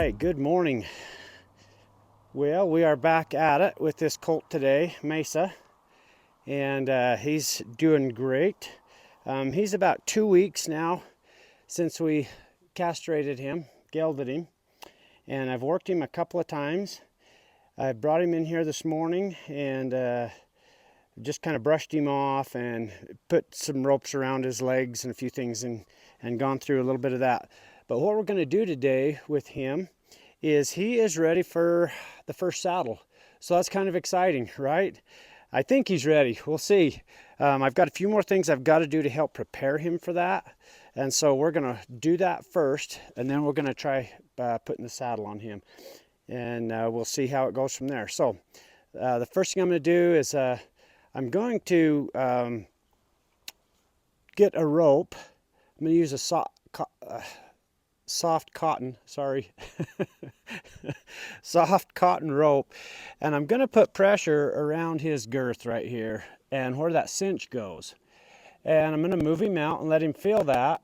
right, good morning. Well, we are back at it with this colt today, Mesa, and he's doing great. He's about 2 weeks now since we castrated him, gelded him, and I've worked him a couple of times. I brought him in here this morning and just kind of brushed him off and put some ropes around his legs and a few things and gone through a little bit of that. But what we're going to do today with him is he is ready for the first saddle. So that's kind of exciting, right? I think he's ready. We'll see. I've got a few more things I've got to do to help prepare him for that. And so we're going to do that first, and then we're going to try putting the saddle on him. And we'll see how it goes from there. So the first thing I'm going to do is I'm going to get a rope. I'm going to use a soft cotton, soft cotton rope, and I'm going to put pressure around his girth right here and where that cinch goes, and I'm going to move him out and let him feel that,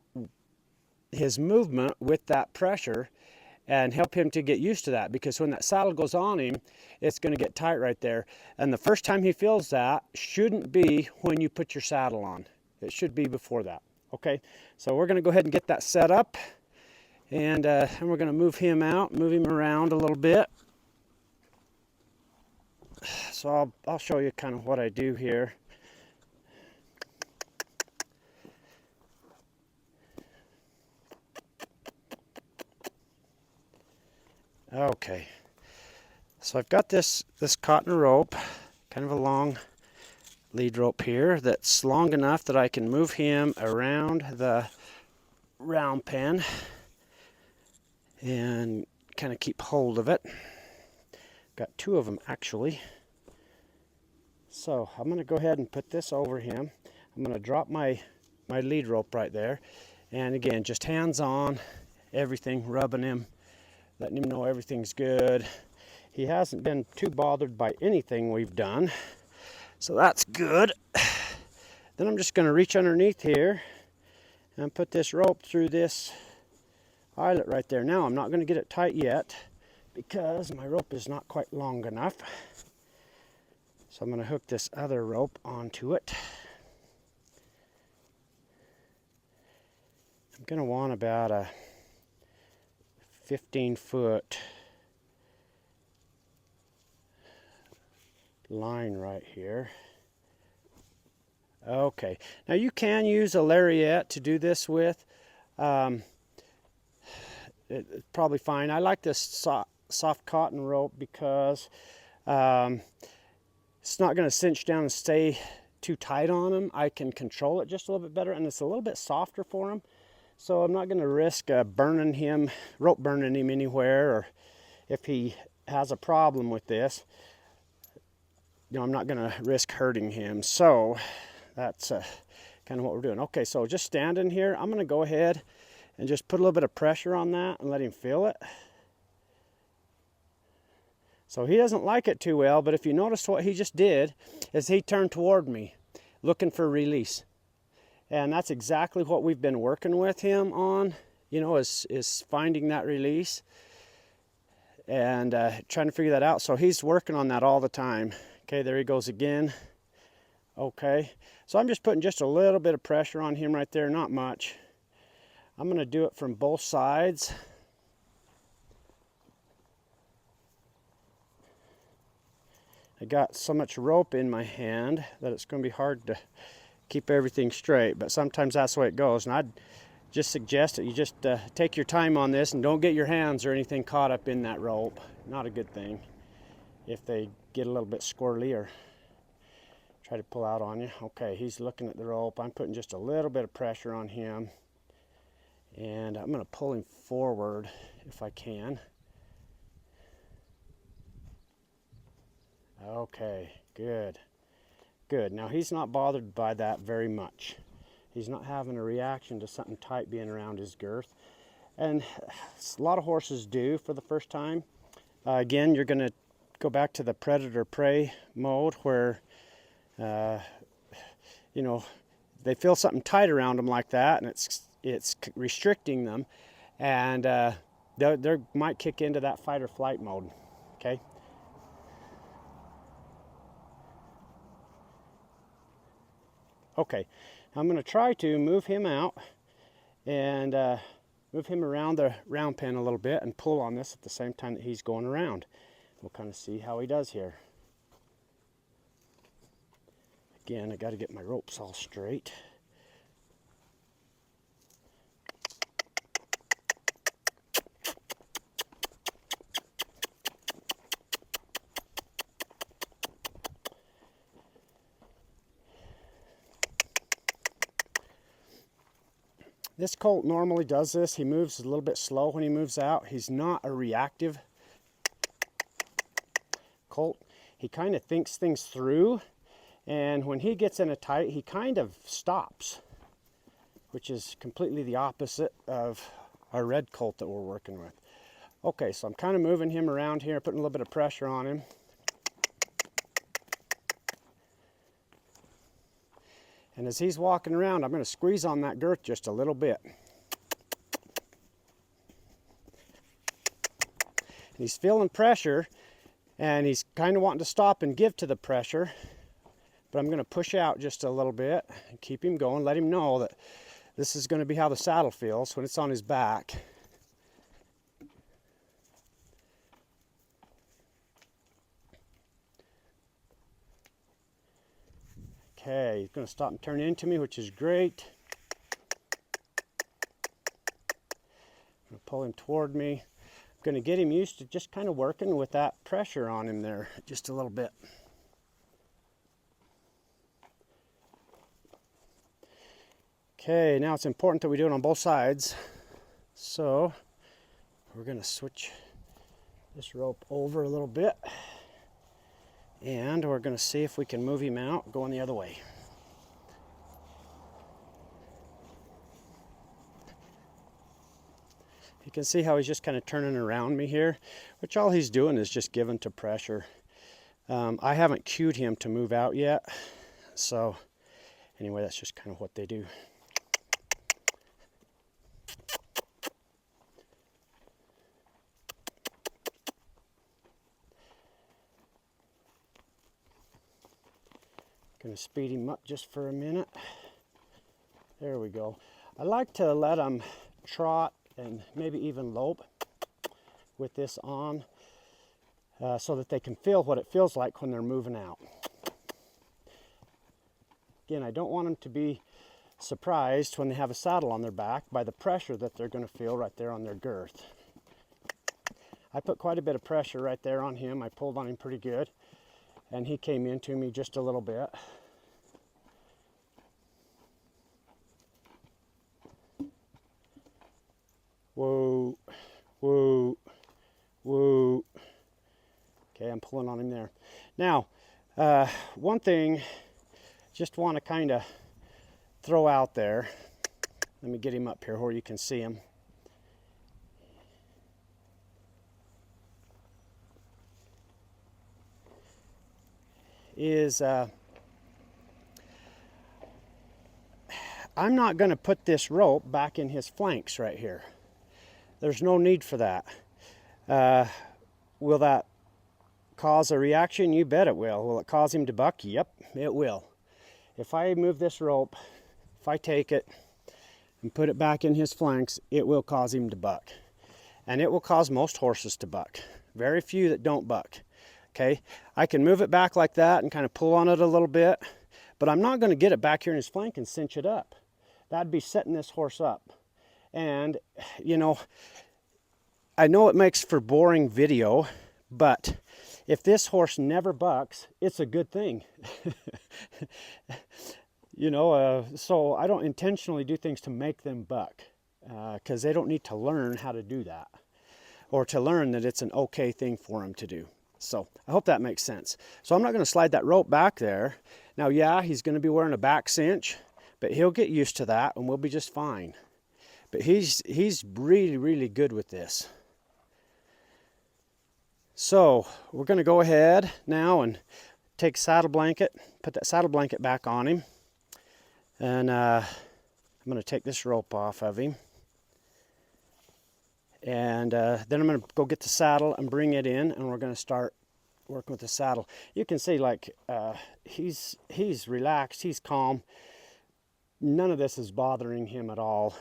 his movement with that pressure, and help him to get used to that, because when that saddle goes on him, it's going to get tight right there, and the first time he feels that shouldn't be when you put your saddle on. It should be before that. Okay, so we're going to go ahead and get that set up. And we're going to move him out, move him around a little bit. So I'll show you kind of what I do here. Okay, so I've got this cotton rope, kind of a long lead rope here that's long enough that I can move him around the round pen and kind of keep hold of it. Got two of them actually. So I'm going to go ahead and put this over him. I'm going to drop my lead rope right there, and again, just hands on, everything, rubbing him, letting him know everything's good. He hasn't been too bothered by anything we've done, so that's good. Then I'm just going to reach underneath here and put this rope through this eyelet right there. Now I'm not going to get it tight yet because my rope is not quite long enough. So I'm going to hook this other rope onto it. I'm going to want about a 15-foot line right here. Okay, now you can use a lariat to do this with. It's probably fine. I like this soft cotton rope because it's not going to cinch down and stay too tight on him. I can control it just a little bit better, and it's a little bit softer for him. So I'm not going to risk rope burning him anywhere, or if he has a problem with this, you know, I'm not going to risk hurting him. So that's kind of what we're doing. Okay, so just standing here, I'm going to go ahead and just put a little bit of pressure on that and let him feel it. So he doesn't like it too well, but if you notice what he just did is he turned toward me looking for release. And that's exactly what we've been working with him on, you know, is finding that release and trying to figure that out. So he's working on that all the time. Okay, there he goes again. Okay, so I'm just putting just a little bit of pressure on him right there, not much. I'm going to do it from both sides. I got so much rope in my hand that it's going to be hard to keep everything straight, but sometimes that's the way it goes. And I'd just suggest that you just take your time on this and don't get your hands or anything caught up in that rope. Not a good thing if they get a little bit squirrely or try to pull out on you. Okay, he's looking at the rope. I'm putting just a little bit of pressure on him, and I'm going to pull him forward if I can. Okay, good. Good. Now he's not bothered by that very much. He's not having a reaction to something tight being around his girth. And a lot of horses do for the first time. Again, you're going to go back to the predator-prey mode where, you know, they feel something tight around them like that, and it's restricting them. And they might kick into that fight or flight mode, okay? Okay, I'm going to try to move him out and move him around the round pen a little bit and pull on this at the same time that he's going around. We'll kind of see how he does here. Again, I got to get my ropes all straight. This colt normally does this. He moves a little bit slow when he moves out. He's not a reactive colt. He kind of thinks things through, and when he gets in a tight, he kind of stops, which is completely the opposite of our red colt that we're working with. Okay, so I'm kind of moving him around here, putting a little bit of pressure on him. And as he's walking around, I'm going to squeeze on that girth just a little bit. And he's feeling pressure, and he's kind of wanting to stop and give to the pressure. But I'm going to push out just a little bit and keep him going, let him know that this is going to be how the saddle feels when it's on his back. Okay, he's going to stop and turn into me, which is great. I'm going to pull him toward me. I'm going to get him used to just kind of working with that pressure on him there just a little bit. Okay, now it's important that we do it on both sides. So we're going to switch this rope over a little bit. And we're going to see if we can move him out going the other way. You can see how he's just kind of turning around me here, which all he's doing is just giving to pressure. I haven't cued him to move out yet. So anyway, that's just kind of what they do. Going to speed him up just for a minute. There we go. I like to let them trot and maybe even lope with this on so that they can feel what it feels like when they're moving out. Again, I don't want them to be surprised when they have a saddle on their back by the pressure that they're going to feel right there on their girth. I put quite a bit of pressure right there on him. I pulled on him pretty good, and he came into me just a little bit. Whoa, whoa, whoa. Okay, I'm pulling on him there. Now, one thing, just want to kind of throw out there. Let me get him up here where you can see him. I'm not going to put this rope back in his flanks right here. There's no need for that. Will that cause a reaction? You bet it will. Will it cause him to buck? Yep, it will. If I move this rope, if I take it and put it back in his flanks, it will cause him to buck. And it will cause most horses to buck. Very few that don't buck. Okay, I can move it back like that and kind of pull on it a little bit, but I'm not going to get it back here in his flank and cinch it up. That'd be setting this horse up. And, you know it makes for boring video, but if this horse never bucks, it's a good thing. So I don't intentionally do things to make them buck, because they don't need to learn how to do that, or to learn that it's an okay thing for them to do. So I hope that makes sense. So I'm not going to slide that rope back there. Now, yeah, he's going to be wearing a back cinch, but he'll get used to that and we'll be just fine. But he's really, really good with this. So we're going to go ahead now and take a saddle blanket, put that saddle blanket back on him. And I'm going to take this rope off of him. And then I'm going to go get the saddle and bring it in, and we're going to start working with the saddle. You can see like he's relaxed, he's calm. None of this is bothering him at all.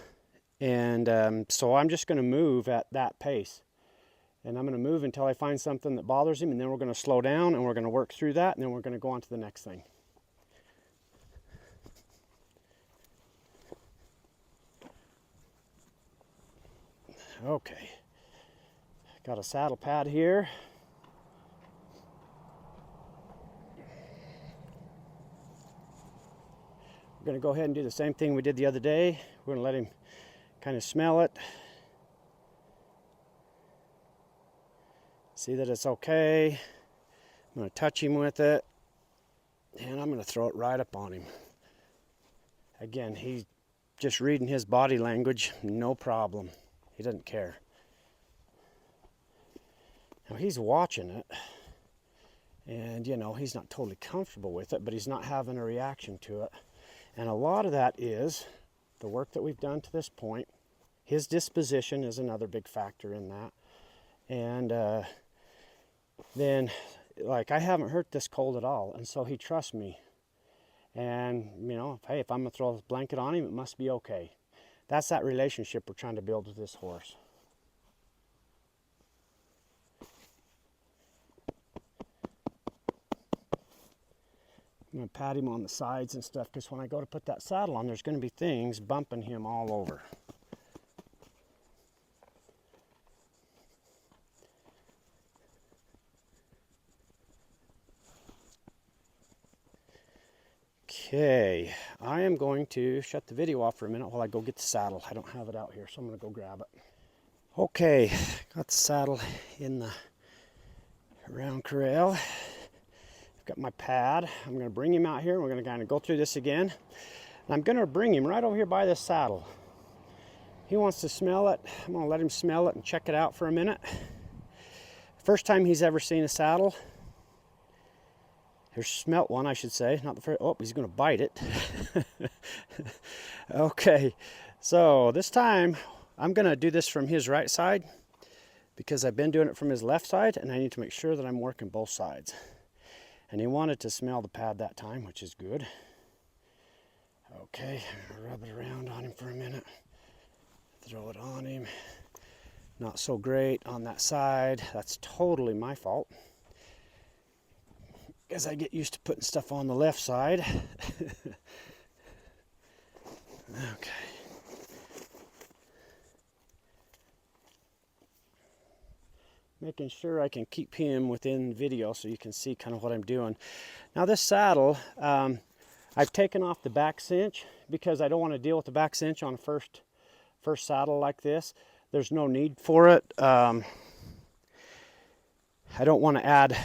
And so I'm just going to move at that pace. And I'm going to move until I find something that bothers him, and then we're going to slow down and we're going to work through that, and then we're going to go on to the next thing. Okay, got a saddle pad here. We're going to go ahead and do the same thing we did the other day. We're going to let him kind of smell it. See that it's okay. I'm going to touch him with it, and I'm going to throw it right up on him. Again, he's just reading his body language, no problem. He doesn't care. Now he's watching it, and you know, he's not totally comfortable with it, but he's not having a reaction to it. And a lot of that is the work that we've done to this point. His disposition is another big factor in that. And then, like, I haven't hurt this colt at all, and so he trusts me. And, you know, hey, if I'm going to throw a blanket on him, it must be okay. That's that relationship we're trying to build with this horse. I'm going to pat him on the sides and stuff, because when I go to put that saddle on, there's going to be things bumping him all over. Okay, I am going to shut the video off for a minute while I go get the saddle. I don't have it out here, so I'm going to go grab it. Okay, got the saddle in the round corral. I've got my pad. I'm going to bring him out here, and we're going to kind of go through this again. And I'm going to bring him right over here by this saddle. He wants to smell it. I'm going to let him smell it and check it out for a minute. First time he's ever seen a saddle. Or smelt one, I should say. Not the first. Oh, he's going to bite it. Okay, so this time I'm going to do this from his right side, because I've been doing it from his left side, and I need to make sure that I'm working both sides. And he wanted to smell the pad that time, which is good. Okay, rub it around on him for a minute. Throw it on him. Not so great on that side. That's totally my fault, because I get used to putting stuff on the left side. Okay. Making sure I can keep him within video so you can see kind of what I'm doing. Now this saddle, I've taken off the back cinch because I don't want to deal with the back cinch on a first saddle like this. There's no need for it. I don't want to add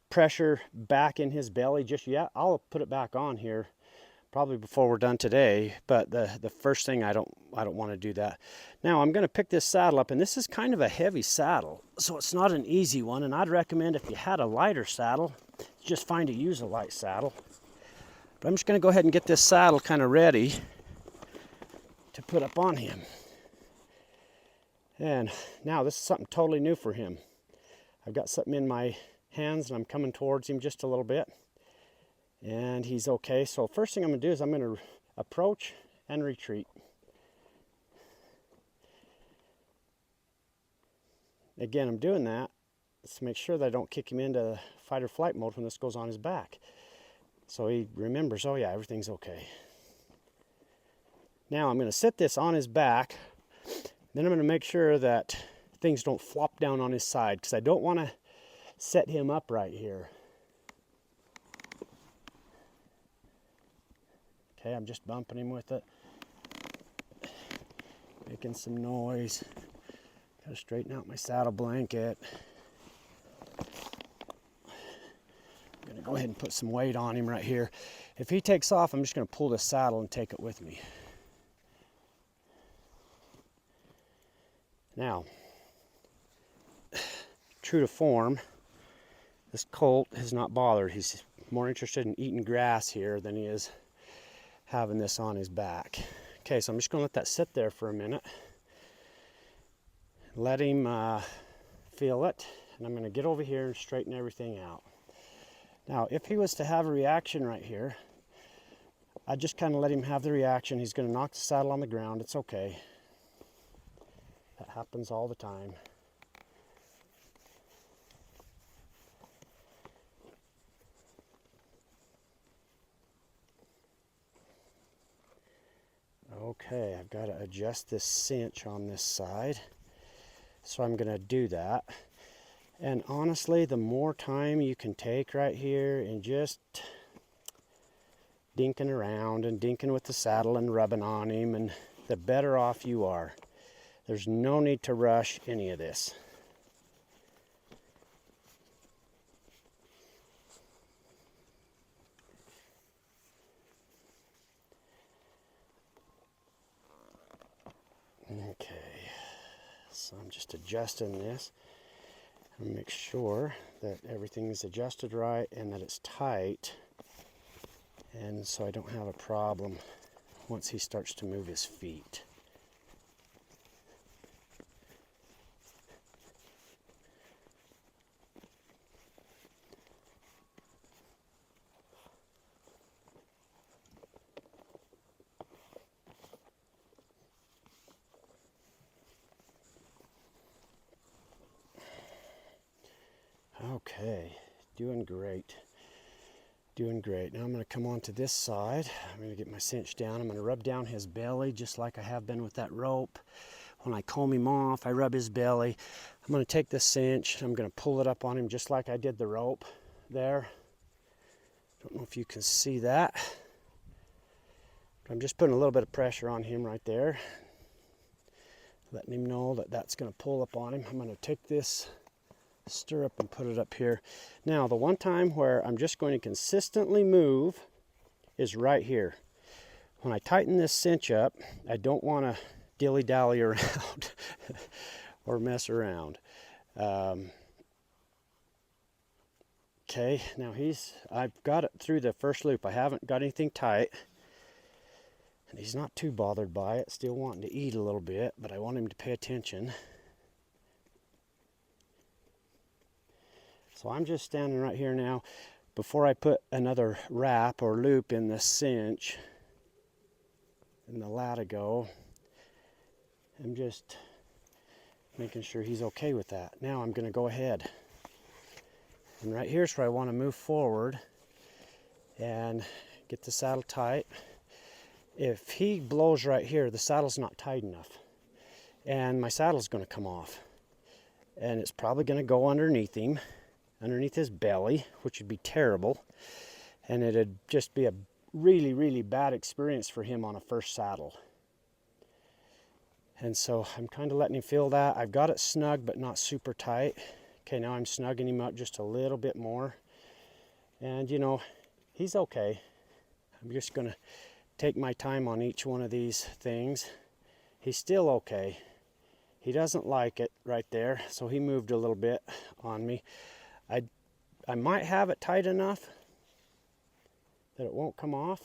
pressure back in his belly just yet. I'll put it back on here probably before we're done today, but the first thing, I don't want to do that. Now I'm going to pick this saddle up, and this is kind of a heavy saddle, so it's not an easy one, and I'd recommend if you had a lighter saddle, just find to use a light saddle. But I'm just going to go ahead and get this saddle kind of ready to put up on him. And now this is something totally new for him. I've got something in my hands, and I'm coming towards him just a little bit, and he's okay. So first thing I'm going to do is I'm going to approach and retreat. Again, I'm doing that to make sure that I don't kick him into fight or flight mode when this goes on his back, so he remembers, oh yeah, everything's okay. Now I'm going to sit this on his back, then I'm going to make sure that things don't flop down on his side, because I don't want to set him up right here. Okay, I'm just bumping him with it, making some noise. Gotta straighten out my saddle blanket. I'm gonna go ahead and put some weight on him right here. If he takes off, I'm just gonna pull this saddle and take it with me. Now, true to form, this colt is not bothered. He's more interested in eating grass here than he is having this on his back. Okay, so I'm just going to let that sit there for a minute. let him feel it. And I'm going to get over here and straighten everything out. Now, if he was to have a reaction right here, I just kind of let him have the reaction. He's going to knock the saddle on the ground. It's okay. That happens all the time. Okay, I've got to adjust this cinch on this side. So I'm going to do that. And honestly, the more time you can take right here and just dinking around and dinking with the saddle and rubbing on him, and the better off you are. There's no need to rush any of this. Okay, so I'm just adjusting this and make sure that everything is adjusted right and that it's tight, and so I don't have a problem once he starts to move his feet. Okay, doing great. Doing great. Now I'm going to come on to this side. I'm going to get my cinch down. I'm going to rub down his belly just like I have been with that rope. When I comb him off, I rub his belly. I'm going to take this cinch and I'm going to pull it up on him just like I did the rope there. Don't know if you can see that. But I'm just putting a little bit of pressure on him right there, letting him know that that's going to pull up on him. I'm going to take this stirrup and put it up here. Now, the one time where I'm just going to consistently move is right here. When I tighten this cinch up, I don't want to dilly-dally around or mess around. Okay, now I've got it through the first loop. I haven't got anything tight, and he's not too bothered by it, still wanting to eat a little bit, but I want him to pay attention. So I'm just standing right here now. Before I put another wrap or loop in the cinch, in the latigo, I'm just making sure he's okay with that. Now I'm going to go ahead. And right here's where I want to move forward and get the saddle tight. If he blows right here, the saddle's not tight enough. And my saddle's going to come off. And it's probably going to go underneath him, underneath his belly, which would be terrible. And it'd just be a really, really bad experience for him on a first saddle. And so I'm kind of letting him feel that. I've got it snug, but not super tight. Okay, now I'm snugging him up just a little bit more. And you know, he's okay. I'm just gonna take my time on each one of these things. He's still okay. He doesn't like it right there, so he moved a little bit on me. I might have it tight enough that it won't come off,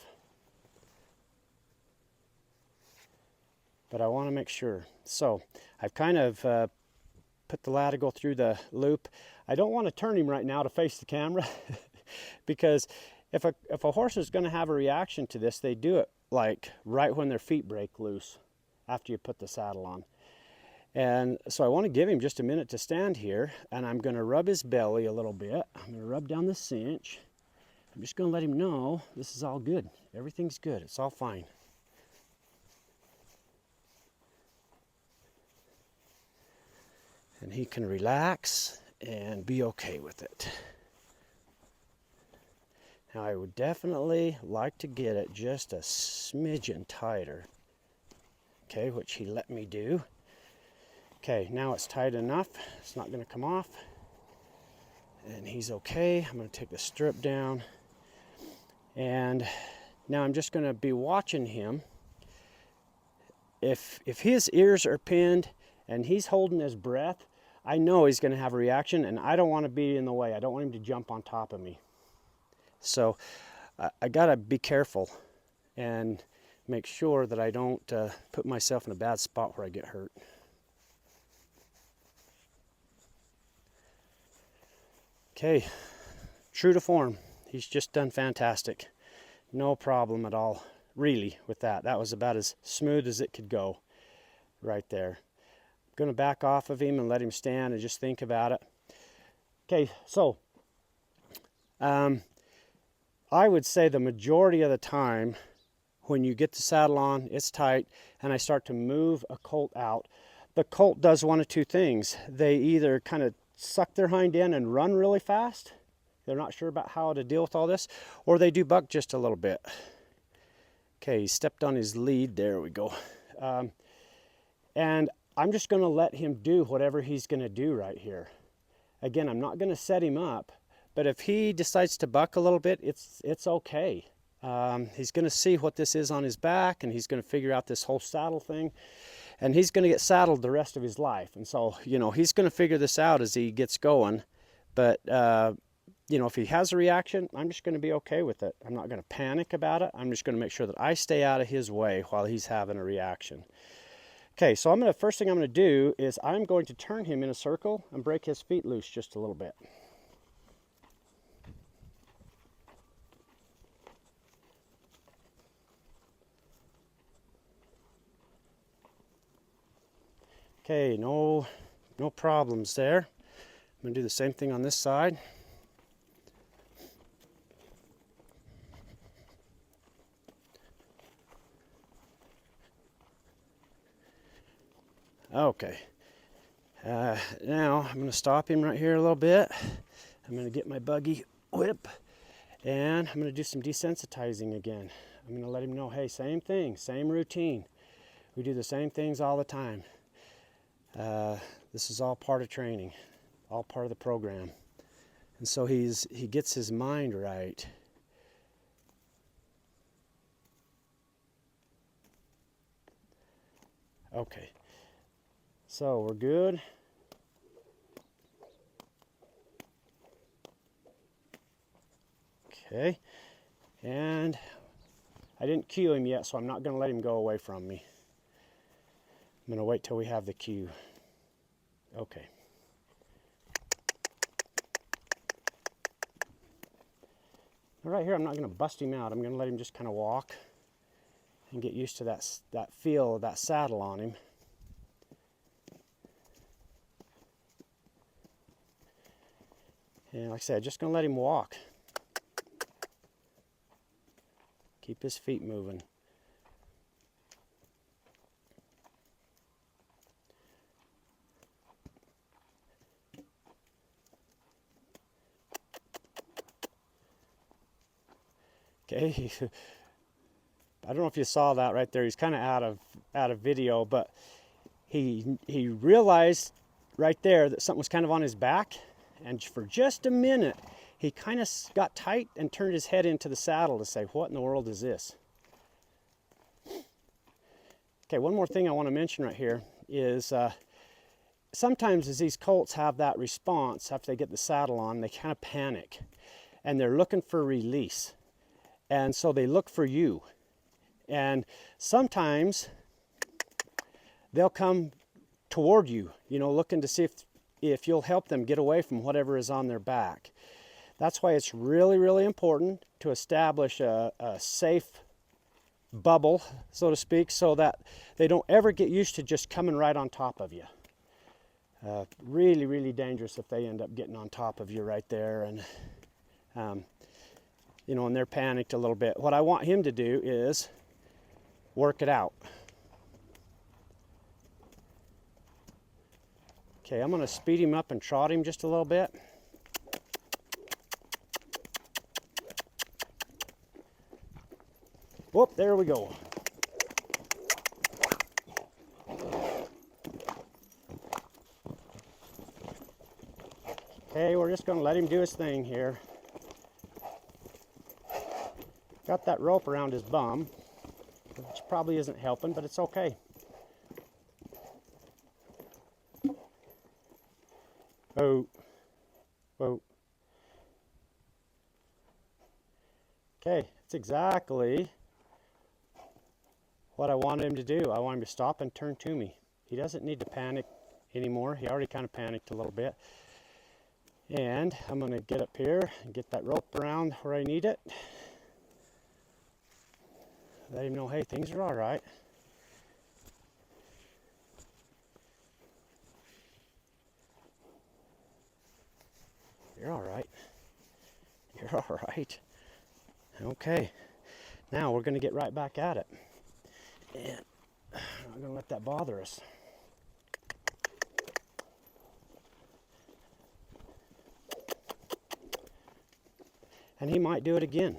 but I want to make sure. So I've kind of put the latigo through the loop. I don't want to turn him right now to face the camera because if a horse is going to have a reaction to this, they do it like right when their feet break loose after you put the saddle on. And so I want to give him just a minute to stand here, and I'm going to rub his belly a little bit. I'm going to rub down the cinch. I'm just going to let him know this is all good. Everything's good. It's all fine. And he can relax and be okay with it. Now I would definitely like to get it just a smidgen tighter. Okay, which he let me do. Okay, now it's tight enough. It's not going to come off. And he's okay. I'm going to take the stirrup down. And now I'm just going to be watching him. If his ears are pinned and he's holding his breath, I know he's going to have a reaction, and I don't want to be in the way. I don't want him to jump on top of me. So I got to be careful and make sure that I don't put myself in a bad spot where I get hurt. Okay, true to form. He's just done fantastic. No problem at all, really, with that. That was about as smooth as it could go right there. I'm going to back off of him and let him stand and just think about it. Okay, so I would say the majority of the time when you get the saddle on, it's tight, and I start to move a colt out, the colt does one of two things. They either kind of suck their hind end and run really fast. They're not sure about how to deal with all this, or they do buck just a little bit. Okay, he stepped on his lead. There we go. And I'm just going to let him do whatever he's going to do right here. Again, I'm not going to set him up, but if he decides to buck a little bit, it's okay. He's going to see what this is on his back, and he's going to figure out this whole saddle thing, and he's going to get saddled the rest of his life. And so, you know, he's going to figure this out as he gets going. But, you know, if he has a reaction, I'm just going to be okay with it. I'm not going to panic about it. I'm just going to make sure that I stay out of his way while he's having a reaction. Okay, so first thing I'm going to do is I'm going to turn him in a circle and break his feet loose just a little bit. Okay, no problems there. I'm going to do the same thing on this side. Okay, now I'm going to stop him right here a little bit. I'm going to get my buggy whip, and I'm going to do some desensitizing again. I'm going to let him know, hey, same thing, same routine. We do the same things all the time. This is all part of training, all part of the program. And so he gets his mind right. Okay, so we're good. Okay, and I didn't cue him yet, so I'm not going to let him go away from me. I'm going to wait till we have the cue. Okay. Right here, I'm not going to bust him out. I'm going to let him just kind of walk and get used to that feel of that saddle on him. And like I said, just going to let him walk. Keep his feet moving. Okay, I don't know if you saw that right there. He's kind of out of video, but he realized right there that something was kind of on his back, and for just a minute, he kind of got tight and turned his head into the saddle to say, "What in the world is this?" Okay, one more thing I want to mention right here is sometimes as these colts have that response after they get the saddle on, they kind of panic, and they're looking for release. And so they look for you. And sometimes they'll come toward you, you know, looking to see if you'll help them get away from whatever is on their back. That's why it's really, really important to establish a safe bubble, so to speak, so that they don't ever get used to just coming right on top of you. Really, really dangerous if they end up getting on top of you right there, and you know, and they're panicked a little bit. What I want him to do is work it out. Okay, I'm going to speed him up and trot him just a little bit. Whoop, there we go. Okay, we're just going to let him do his thing here. Got that rope around his bum, which probably isn't helping, but it's okay. Oh, whoa. Okay, that's exactly what I wanted him to do. I want him to stop and turn to me. He doesn't need to panic anymore. He already kind of panicked a little bit. And I'm going to get up here and get that rope around where I need it. Let him know, hey, things are all right. You're all right. You're all right. Okay. Now we're going to get right back at it. And I'm not going to let that bother us. And he might do it again.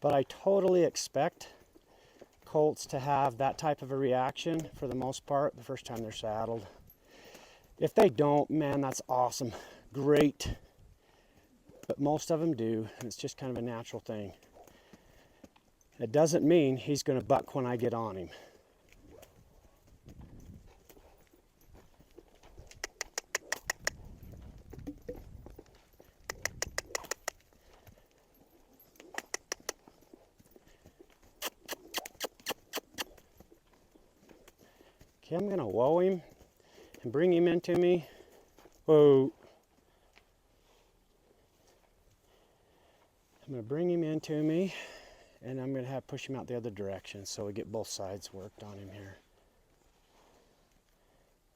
But I totally expect colts to have that type of a reaction for the most part the first time they're saddled. If they don't, man, that's awesome. Great. But most of them do, and it's just kind of a natural thing. It doesn't mean he's going to buck when I get on him. Okay, I'm going to whoa him and bring him into me. Whoa. I'm going to bring him into me, and I'm going to have push him out the other direction so we get both sides worked on him here.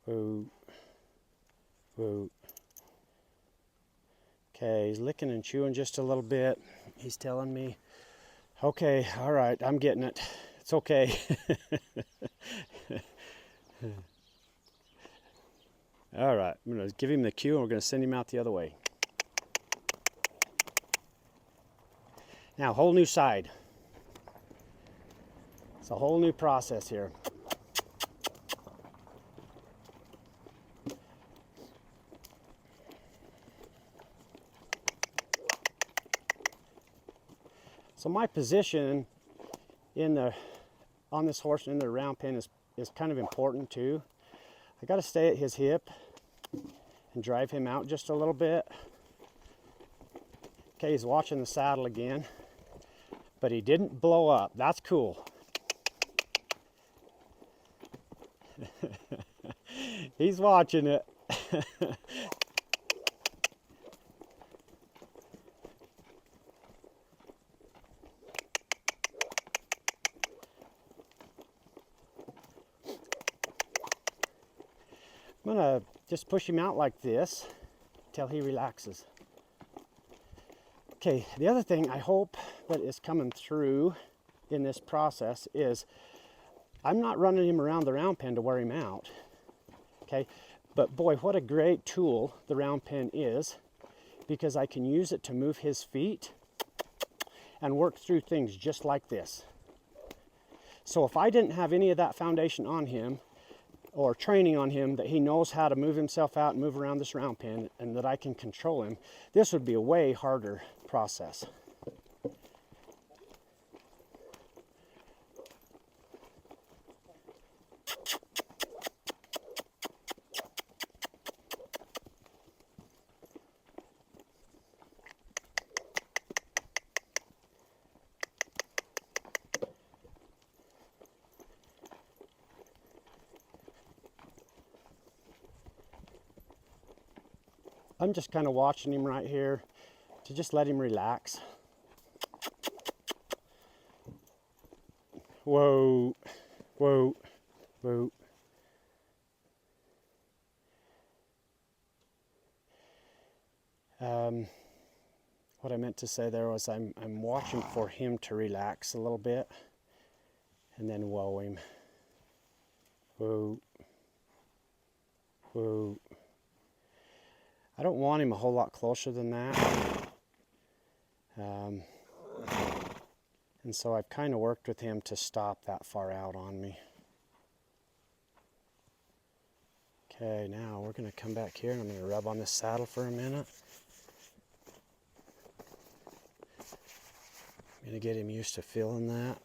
Whoa. Whoa. Okay, he's licking and chewing just a little bit. He's telling me, okay, all right, I'm getting it. It's okay. All right, I'm going to give him the cue and we're going to send him out the other way. Now, whole new side. It's a whole new process here. So my position on this horse in the round pen is kind of important too. I got to stay at his hip and drive him out just a little bit. Okay, he's watching the saddle again, but he didn't blow up. That's cool. He's watching it. I'm gonna just push him out like this till he relaxes. Okay, the other thing I hope that is coming through in this process is I'm not running him around the round pen to wear him out. Okay, but boy, what a great tool the round pen is, because I can use it to move his feet and work through things just like this. So if I didn't have any of that foundation on him, or training on him that he knows how to move himself out and move around this round pen and that I can control him, this would be a way harder process. I'm just kind of watching him right here to just let him relax. Whoa, whoa, whoa. What I meant to say there was I'm watching for him to relax a little bit and then whoa him. Whoa, whoa. I don't want him a whole lot closer than that. And so I've kind of worked with him to stop that far out on me. Okay, now we're going to come back here and I'm going to rub on this saddle for a minute. I'm going to get him used to feeling that.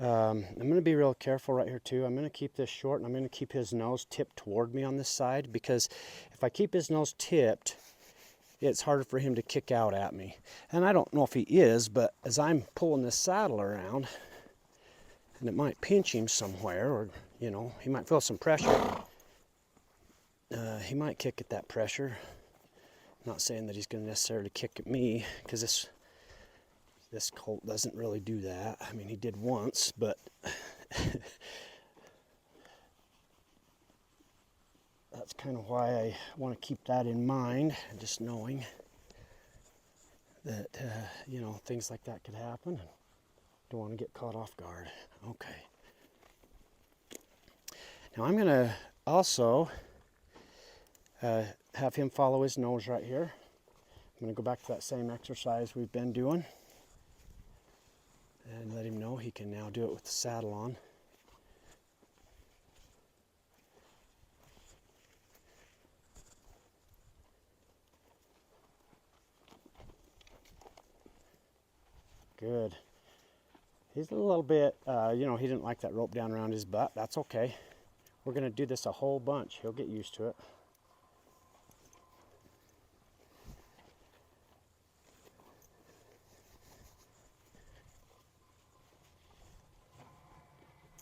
I'm going to be real careful right here too. I'm going to keep this short and I'm going to keep his nose tipped toward me on this side, because if I keep his nose tipped, it's harder for him to kick out at me. And I don't know if he is, but as I'm pulling this saddle around, and it might pinch him somewhere, or, you know, he might feel some pressure. He might kick at that pressure. Not saying that he's going to necessarily kick at me, because this colt doesn't really do that. I mean, he did once, but that's kind of why I want to keep that in mind, just knowing that, you know, things like that could happen. Don't want to get caught off guard. Okay. Now I'm going to also have him follow his nose right here. I'm going to go back to that same exercise we've been doing and let him know he can now do it with the saddle on. Good. He's a little bit, you know, he didn't like that rope down around his butt. That's okay. We're going to do this a whole bunch. He'll get used to it.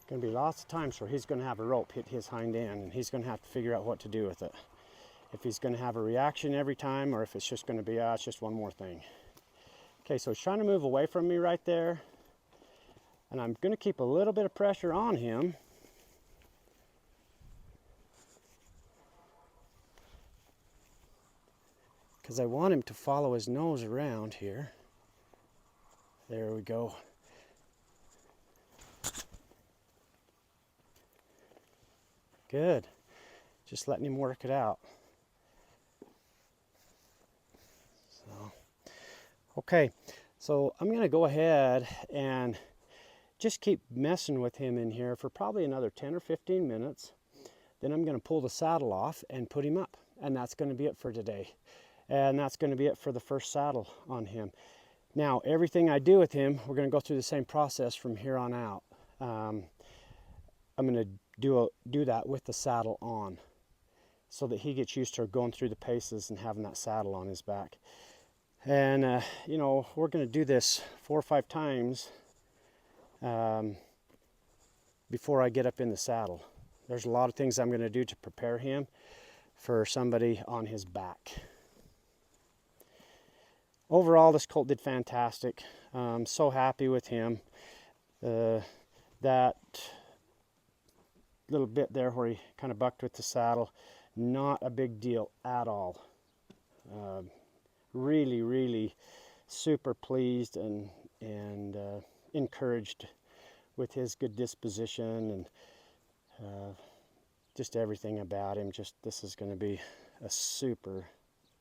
Going to be lots of times where he's going to have a rope hit his hind end, and he's going to have to figure out what to do with it. If he's going to have a reaction every time, or if it's just going to be, it's just one more thing. Okay, so he's trying to move away from me right there. And I'm going to keep a little bit of pressure on him. Because I want him to follow his nose around here. There we go. Good. Just letting him work it out. So, okay, so I'm going to go ahead and just keep messing with him in here for probably another 10 or 15 minutes. Then I'm going to pull the saddle off and put him up. And that's going to be it for today. And that's going to be it for the first saddle on him. Now, everything I do with him, we're going to go through the same process from here on out. I'm going to do that with the saddle on, so that he gets used to going through the paces and having that saddle on his back. And, you know, we're going to do this 4 or 5 times before I get up in the saddle. There's a lot of things I'm going to do to prepare him for somebody on his back. Overall, this colt did fantastic. I'm so happy with him. That little bit there where he kind of bucked with the saddle, not a big deal at all. Really, really super pleased and encouraged with his good disposition and just everything about him. Just, this is going to be a super,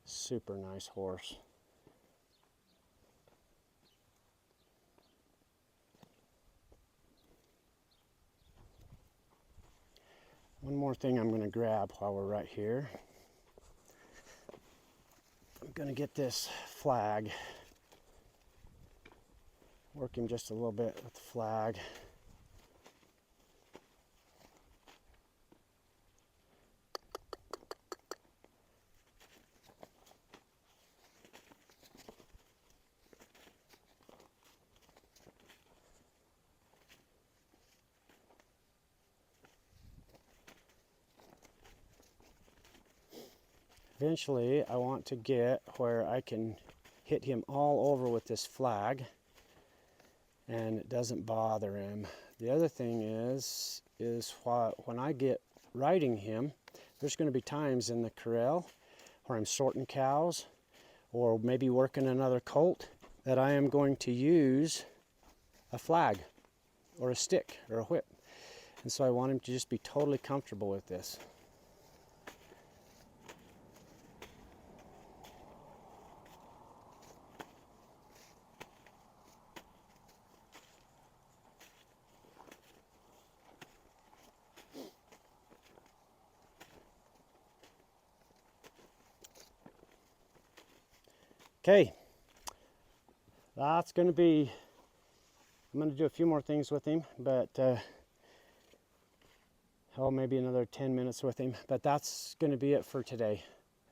super nice horse. One more thing I'm going to grab while we're right here. I'm going to get this flag. Work him just a little bit with the flag. Eventually, I want to get where I can hit him all over with this flag and it doesn't bother him. The other thing is when I get riding him, there's going to be times in the corral where I'm sorting cows or maybe working another colt that I am going to use a flag or a stick or a whip. And so I want him to just be totally comfortable with this. Okay, that's going to be, I'm going to do a few more things with him, but maybe another 10 minutes with him, but that's going to be it for today.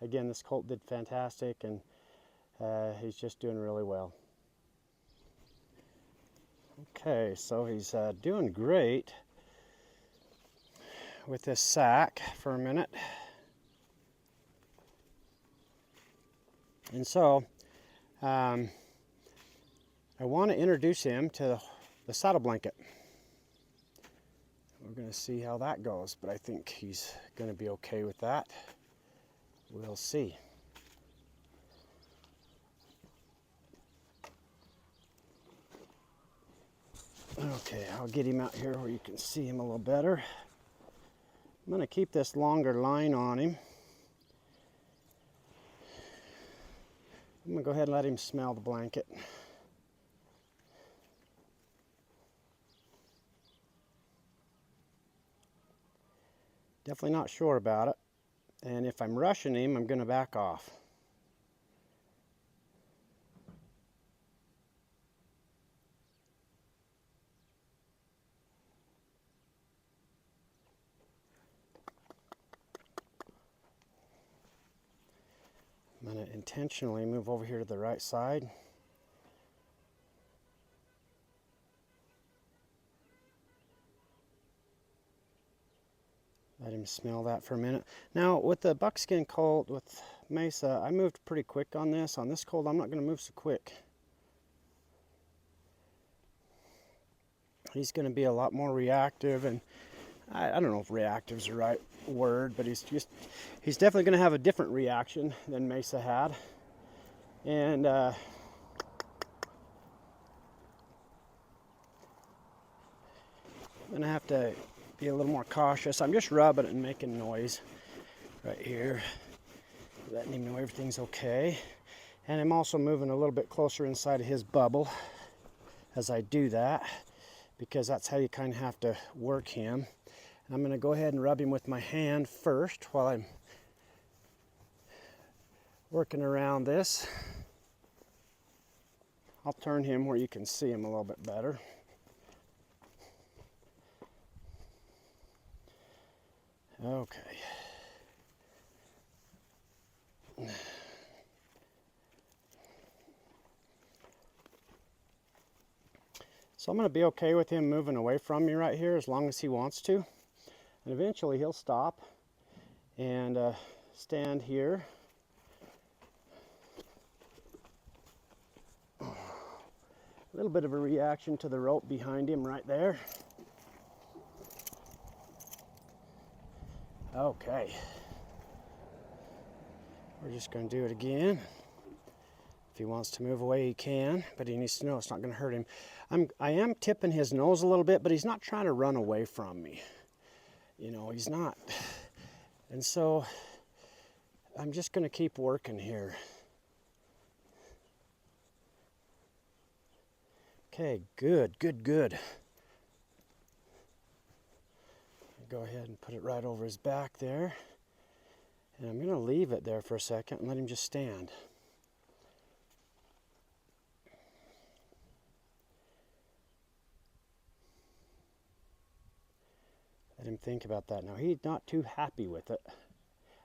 Again, this colt did fantastic, and he's just doing really well. Okay, so he's doing great with this sack for a minute. And so I want to introduce him to the saddle blanket. We're going to see how that goes, but I think he's going to be okay with that. We'll see. Okay, I'll get him out here where you can see him a little better. I'm going to keep this longer line on him. I'm going to go ahead and let him smell the blanket. Definitely not sure about it. And if I'm rushing him, I'm going to back off. I'm going to intentionally move over here to the right side. Let him smell that for a minute. Now, with the Buckskin Colt, with Mesa, I moved pretty quick on this. On this colt, I'm not going to move so quick. He's going to be a lot more reactive, and I don't know if reactive is the right word, but he's definitely going to have a different reaction than Mesa had. And I'm going to have to be a little more cautious. I'm just rubbing it and making noise right here, letting him know everything's okay. And I'm also moving a little bit closer inside of his bubble as I do that, because that's how you kind of have to work him. I'm going to go ahead and rub him with my hand first while I'm working around this. I'll turn him where you can see him a little bit better. Okay. So I'm going to be okay with him moving away from me right here as long as he wants to. And eventually he'll stop and stand here. A little bit of a reaction to the rope behind him right there. Okay. We're just going to do it again. If he wants to move away, he can, but he needs to know it's not going to hurt him. I am tipping his nose a little bit, but he's not trying to run away from me. You know, he's not. And so I'm just going to keep working here. Okay, good, good, good. Go ahead and put it right over his back there. And I'm going to leave it there for a second and let him just stand. Let him think about that. Now, he's not too happy with it. I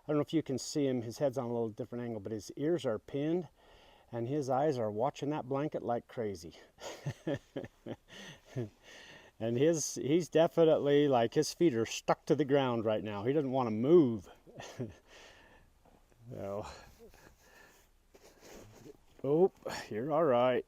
don't know if you can see him. His head's on a little different angle, but his ears are pinned and his eyes are watching that blanket like crazy. And he's definitely, like, his feet are stuck to the ground right now. He doesn't want to move. So, oh, you're all right.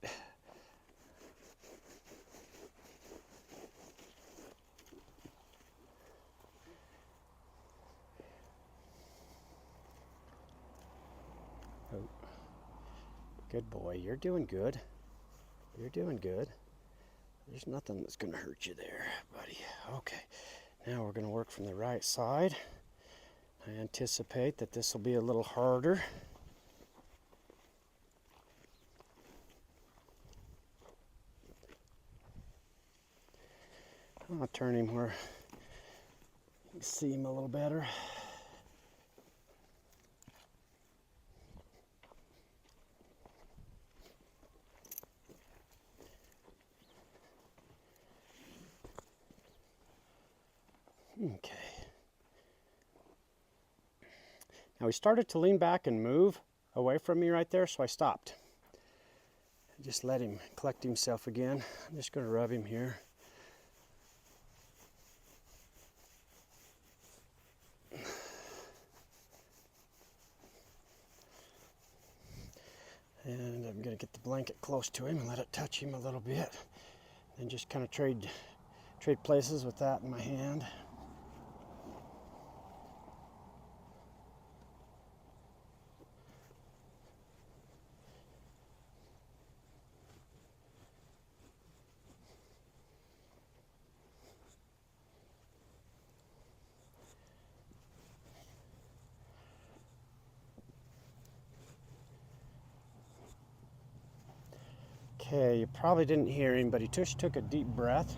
Oh, good boy. You're doing good. You're doing good. There's nothing that's going to hurt you there, buddy. Okay, now we're going to work from the right side. I anticipate that this will be a little harder. I'll turn him where you can see him a little better. Okay. Now he started to lean back and move away from me right there, so I stopped. Just let him collect himself again. I'm just going to rub him here. blanket close to him and let it touch him a little bit. And just kind of trade places with that in my hand. Okay, you probably didn't hear him, but he just took a deep breath,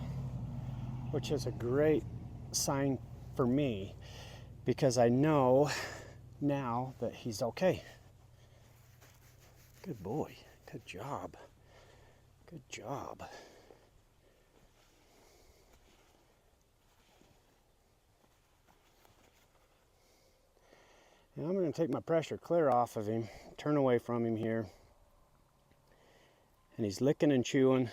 which is a great sign for me because I know now that he's okay. Good boy. Good job. Good job. Now I'm going to take my pressure clear off of him, turn away from him here. And he's licking and chewing.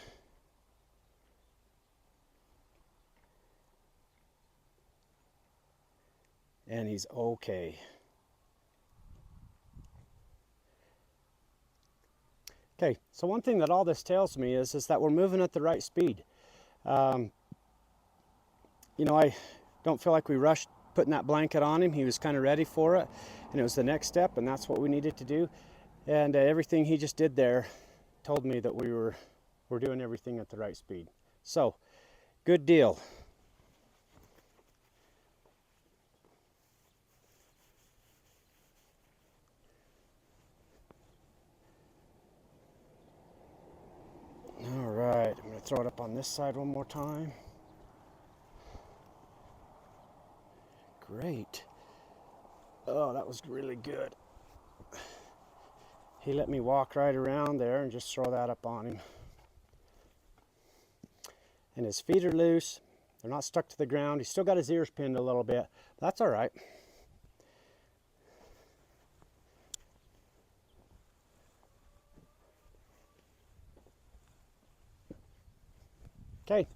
And he's okay. Okay, so one thing that all this tells me is that we're moving at the right speed. You know, I don't feel like we rushed putting that blanket on him. He was kind of ready for it, and it was the next step, and that's what we needed to do. And everything he just did there told me that we're doing everything at the right speed. So, good deal. All right, I'm going to throw it up on this side one more time. Great. Oh, that was really good. He let me walk right around there and just throw that up on him. And his feet are loose. They're not stuck to the ground. He's still got his ears pinned a little bit. That's all right. Okay,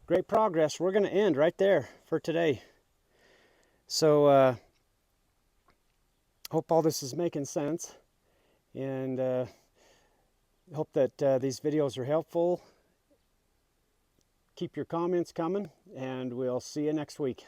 great progress. We're going to end right there for today. So, hope all this is making sense. And hope that these videos are helpful. Keep your comments coming, and we'll see you next week.